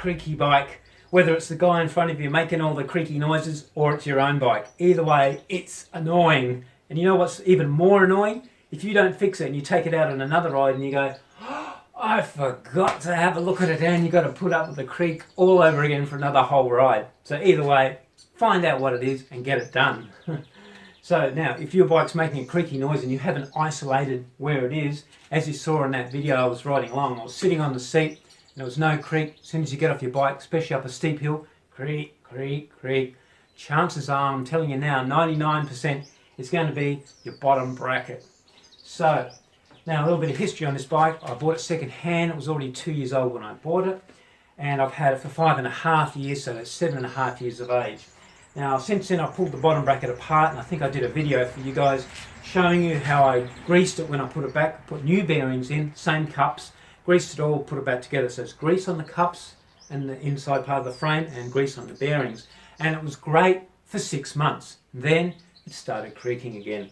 creaky bike, whether it's the guy in front of you making all the creaky noises or it's your own bike. Either way, it's annoying. And you know what's even more annoying? If you don't fix it and you take it out on another ride and you go, oh, I forgot to have a look at it, and you've got to put up with the creak all over again for another whole ride. So either way, find out what it is and get it done. So now, if your bike's making a creaky noise and you haven't isolated where it is, as you saw in that video I was riding along, I was sitting on the seat and there was no creak. As soon as you get off your bike, especially up a steep hill, creak, creak, creak. Chances are, I'm telling you now, 99% it's going to be your bottom bracket. So, now a little bit of history on this bike. I bought it second hand. It was already 2 years old when I bought it. And I've had it for 5.5 years, so it's 7.5 years of age. Now, since then I pulled the bottom bracket apart, and I think I did a video for you guys showing you how I greased it when I put it back, put new bearings in, same cups, greased it all, put it back together. So it's grease on the cups and the inside part of the frame and grease on the bearings. And it was great for 6 months. Then it started creaking again.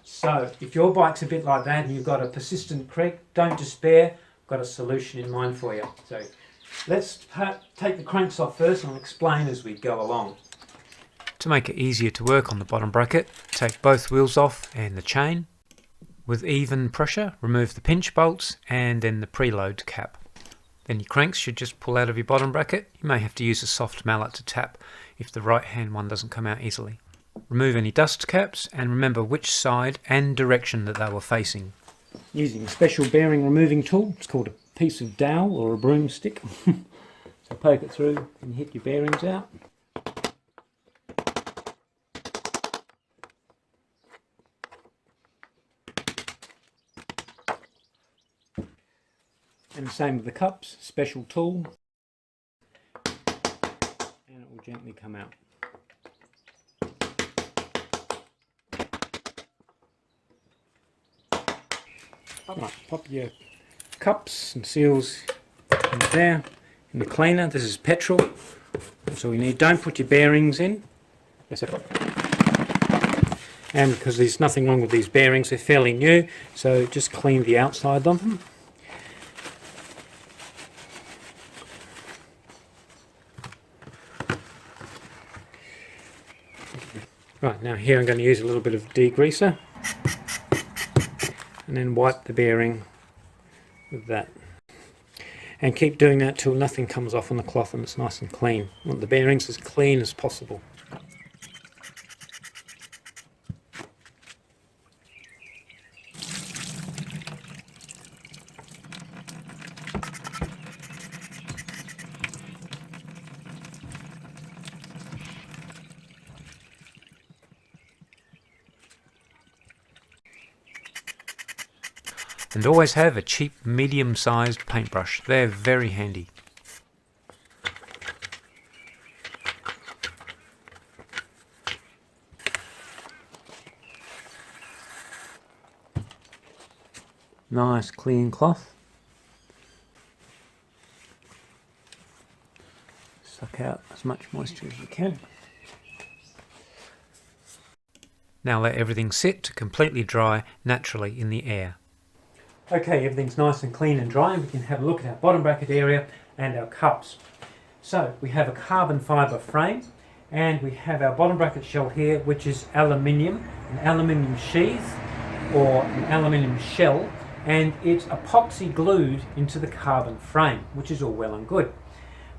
So if your bike's a bit like that and you've got a persistent creak, don't despair. I've got a solution in mind for you. So let's take the cranks off first and I'll explain as we go along. To make it easier to work on the bottom bracket, take both wheels off and the chain. With even pressure, remove the pinch bolts and then the preload cap. Then your cranks should just pull out of your bottom bracket. You may have to use a soft mallet to tap if the right hand one doesn't come out easily. Remove any dust caps and remember which side and direction that they were facing. Using a special bearing removing tool, it's called a piece of dowel or a broomstick. So poke it through and hit your bearings out. And the same with the cups, special tool, and it will gently come out. Right, pop your cups and seals in there, in the cleaner. This is petrol, that's all you need. Don't put your bearings in. And because there's nothing wrong with these bearings, they're fairly new, so just clean the outside of them. Right, now here I'm going to use a little bit of degreaser and then wipe the bearing with that. And keep doing that till nothing comes off on the cloth and it's nice and clean. I want the bearings as clean as possible. And always have a cheap medium-sized paintbrush. They're very handy. Nice clean cloth. Suck out as much moisture as you can. Now let everything sit to completely dry naturally in the air. Okay, everything's nice and clean and dry, and we can have a look at our bottom bracket area and our cups. So we have a carbon fibre frame, and we have our bottom bracket shell here, which is aluminium, an aluminium sheath or an aluminium shell, and it's epoxy glued into the carbon frame, which is all well and good.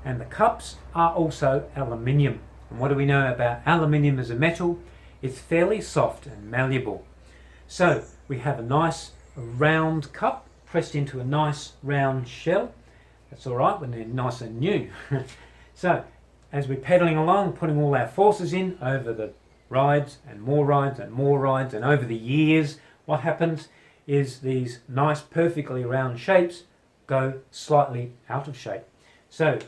And the cups are also aluminium. And what do we know about aluminium as a metal? It's fairly soft and malleable. So we have a nice round cup pressed into a nice round shell. That's all right when they're nice and new. So as we're pedaling along, putting all our forces in over the rides and more rides and more rides, and over the years, what happens is these nice perfectly round shapes go slightly out of shape. So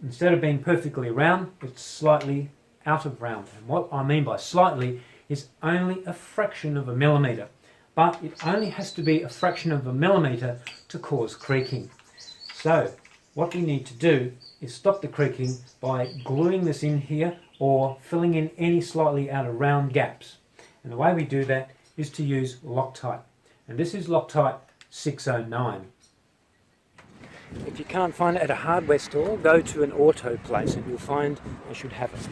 instead of being perfectly round, it's slightly out of round. And what I mean by slightly is only a fraction of a millimetre. But it only has to be a fraction of a millimetre to cause creaking. So what we need to do is stop the creaking by gluing this in here or filling in any slightly out of round gaps. And the way we do that is to use Loctite. And this is Loctite 609. If you can't find it at a hardware store, go to an auto place and you'll find they should have it.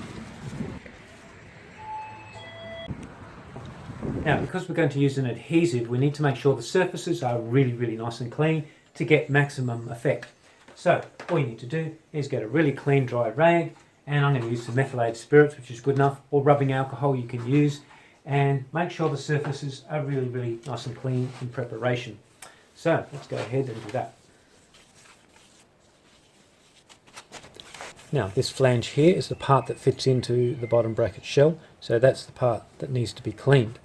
Now, because we're going to use an adhesive, we need to make sure the surfaces are really nice and clean to get maximum effect. So all you need to do is get a really clean dry rag, and I'm going to use some methylated spirits, which is good enough, or rubbing alcohol you can use, and make sure the surfaces are really nice and clean in preparation. So let's go ahead and do that. Now this flange here is the part that fits into the bottom bracket shell, so that's the part that needs to be cleaned.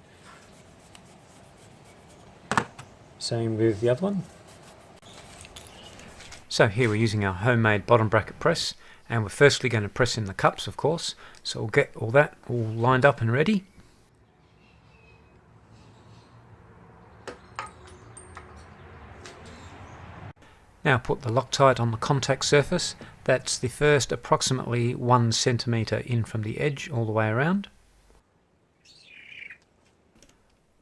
Same with the other one. So here we're using our homemade bottom bracket press, and we're firstly going to press in the cups, of course, so we'll get all that all lined up and ready. Now put the Loctite on the contact surface. That's the first approximately 1 centimetre in from the edge all the way around.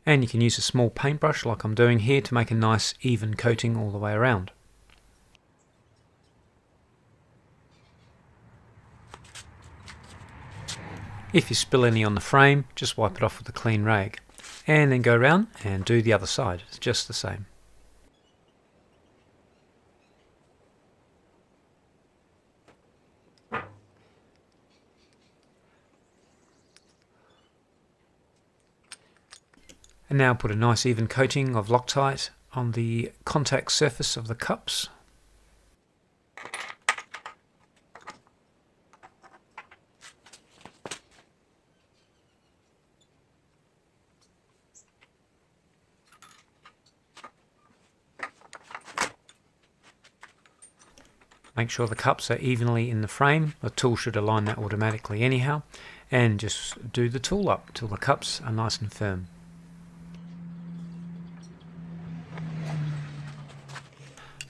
And you can use a small paintbrush like I'm doing here to make a nice even coating all the way around. If you spill any on the frame, just wipe it off with a clean rag. And then go around and do the other side. It's just the same. And now put a nice even coating of Loctite on the contact surface of the cups. Make sure the cups are evenly in the frame. The tool should align that automatically anyhow. And just do the tool up till the cups are nice and firm.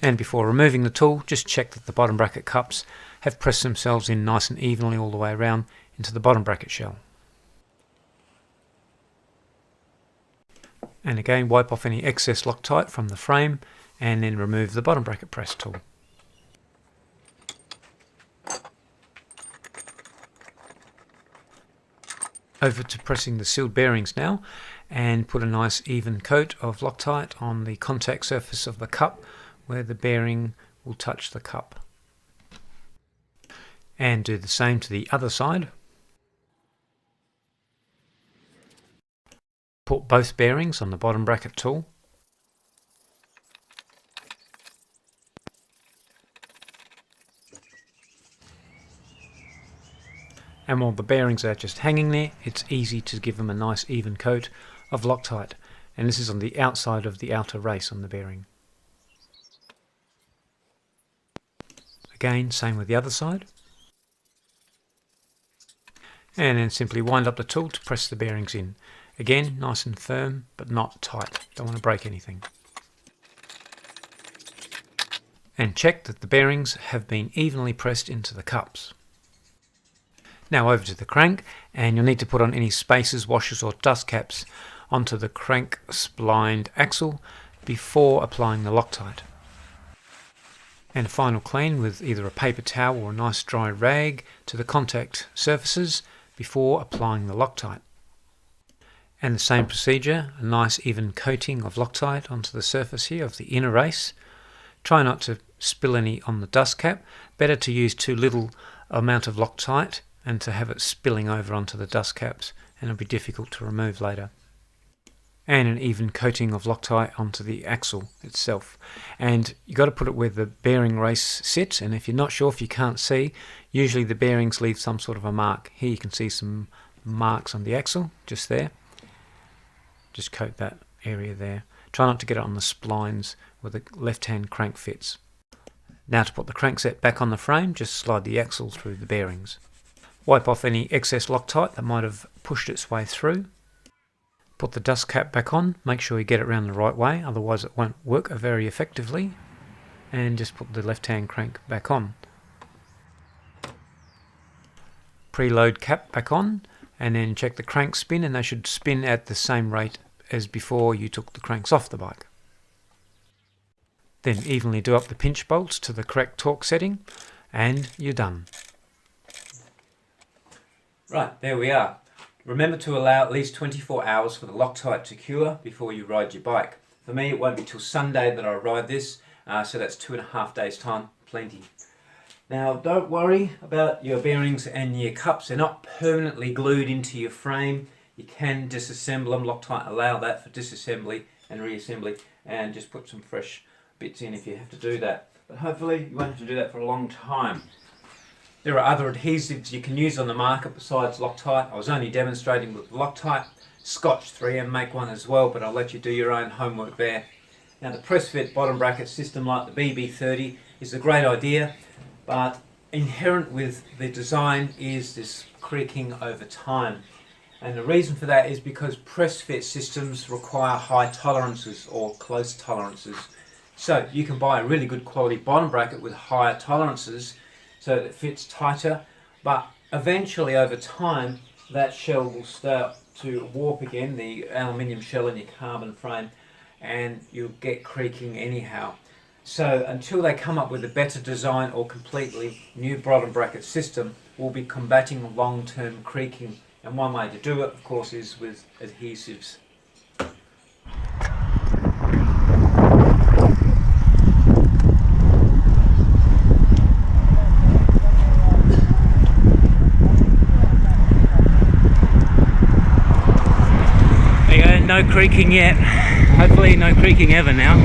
And before removing the tool, just check that the bottom bracket cups have pressed themselves in nice and evenly all the way around into the bottom bracket shell. And again, wipe off any excess Loctite from the frame and then remove the bottom bracket press tool. Over to pressing the sealed bearings now, and put a nice even coat of Loctite on the contact surface of the cup where the bearing will touch the cup. And do the same to the other side. Put both bearings on the bottom bracket tool. And while the bearings are just hanging there, it's easy to give them a nice even coat of Loctite. And this is on the outside of the outer race on the bearing. Again, same with the other side. And then simply wind up the tool to press the bearings in. Again, nice and firm, but not tight. Don't want to break anything. And check that the bearings have been evenly pressed into the cups. Now over to the crank, and you'll need to put on any spacers, washers or dust caps onto the crank splined axle before applying the Loctite. And a final clean with either a paper towel or a nice dry rag to the contact surfaces before applying the Loctite. And the same procedure, a nice even coating of Loctite onto the surface here of the inner race. Try not to spill any on the dust cap. Better to use too little amount of Loctite and to have it spilling over onto the dust caps, and it'll be difficult to remove later. And an even coating of Loctite onto the axle itself. And you've got to put it where the bearing race sits, and if you're not sure, if you can't see, usually the bearings leave some sort of a mark. Here you can see some marks on the axle, just there. Just coat that area there. Try not to get it on the splines where the left-hand crank fits. Now to put the crankset back on the frame, just slide the axle through the bearings. Wipe off any excess Loctite that might have pushed its way through. Put the dust cap back on, make sure you get it around the right way, otherwise it won't work very effectively. And just put the left-hand crank back on. Preload cap back on, and then check the cranks spin, and they should spin at the same rate as before you took the cranks off the bike. Then evenly do up the pinch bolts to the correct torque setting and you're done. Right, there we are. Remember to allow at least 24 hours for the Loctite to cure before you ride your bike. For me, it won't be till Sunday that I ride this, so that's 2.5 days time, plenty. Now, don't worry about your bearings and your cups. They're not permanently glued into your frame. You can disassemble them. Loctite allow that for disassembly and reassembly, and just put some fresh bits in if you have to do that. But hopefully you won't have to do that for a long time. There are other adhesives you can use on the market besides Loctite. I was only demonstrating with Loctite. Scotch 3M make one as well, but I'll let you do your own homework there. Now, the press fit bottom bracket system like the BB30 is a great idea, but inherent with the design is this creaking over time. And the reason for that is because press fit systems require high tolerances or close tolerances. So you can buy a really good quality bottom bracket with higher tolerances so that it fits tighter, but eventually over time that shell will start to warp again, the aluminium shell in your carbon frame, and you'll get creaking anyhow. So until they come up with a better design or completely new bottom bracket system, we'll be combating long-term creaking, and one way to do it of course is with adhesives. There you go, no creaking yet. Hopefully no creaking ever now.